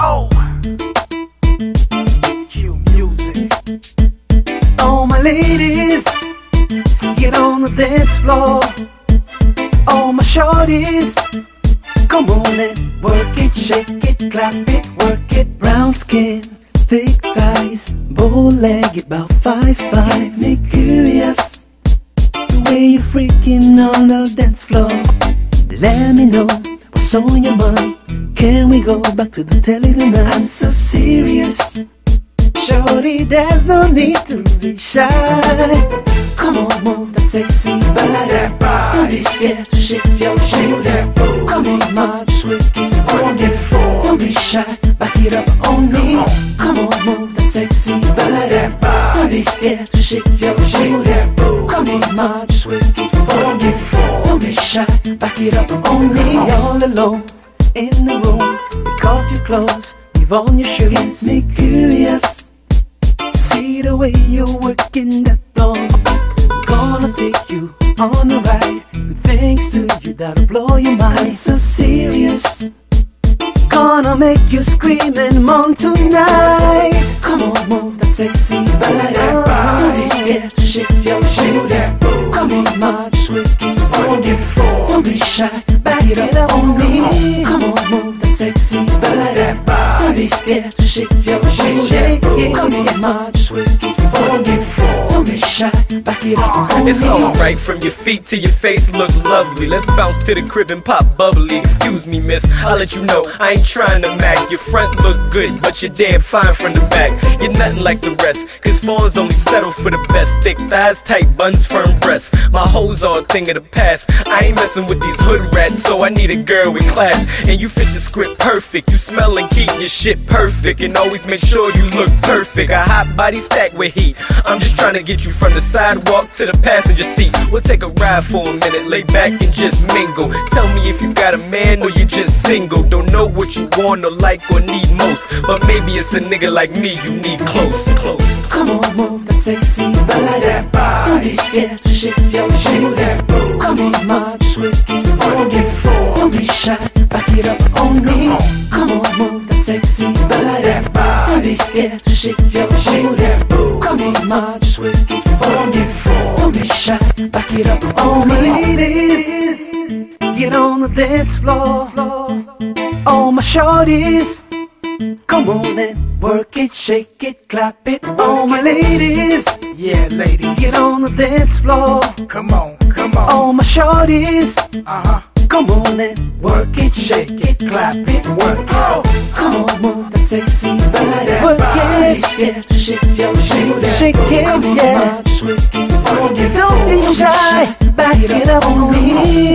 Oh, cue music. All my ladies, get on the dance floor. All my shorties, come on and work it, shake it, clap it, work it. Brown skin, thick thighs, bow-legged, about 5'5". Me curious, the way you freaking on the dance floor. Let me know what's on your mind. Can we go back to the telly tonight? I'm so serious, shorty, there's no need to be shy. Come on, move that sexy body. Don't be scared to shake your booty. Come on, ma, just work it, don't be shy, back it up on me. Come on, move that sexy body. Don't be scared to shake your booty. Come on, ma, just work it, don't be shy, back it up on me. All alone in the room, take off your clothes, leave on your shoes. Gets me curious, see the way you're working that thong. Gonna take you on a ride with things to you that'll blow your mind. I'm so serious, gonna make you scream and moan tonight. Come on, move that sexy body. Don't be scared to shake your booty. Come on, ma, just work it, don't be shy, back it up on me. Come on, move that sexy body. Don't be scared to shake your booty. Come on, ma, just work it, don't be shy, back it up on me. It's alright from your feet to your face, look lovely. Let's bounce to the crib and pop bubbly. Excuse me, miss, I'll let you know I ain't trying to mac. Your front look good, but you're damn fine from the back. You're nothing like the rest, cause fawns only settle for the best. Thick thighs, tight buns, firm breasts. My hoes are a thing of the past. I ain't messing with these hood rats, so I need a girl with class. And you fit the script perfect. You smell and keep your shit perfect, and always make sure you look perfect. A hot body stacked with heat. I'm just trying to get you from the sidewalk to the passenger seat. We'll take a ride for a minute, lay back and just mingle. Tell me if you got a man or you just single. Don't know what you want or like or need most, but maybe it's a nigga like me you need close. Come on, move that sexy body. Don't be scared to shake your booty. Come on, ma, just work it, don't be shy, back it up on me. Come on, move that sexy body. Don't be scared to shake your booty. Come on, ma, just work it, don't be shy, back it up on me. Ladies, get on the dance floor. All my shorties, come on and work it, shake it, clap it. All my ladies, Yeah, ladies, get on the dance floor. come on, come on. All my shorties, come on and Work it, shake it, clap it, work it. come on, move that sexy body. Work it, scared to shake your shake it, yeah. Just work it, don't be shy, back it up on me.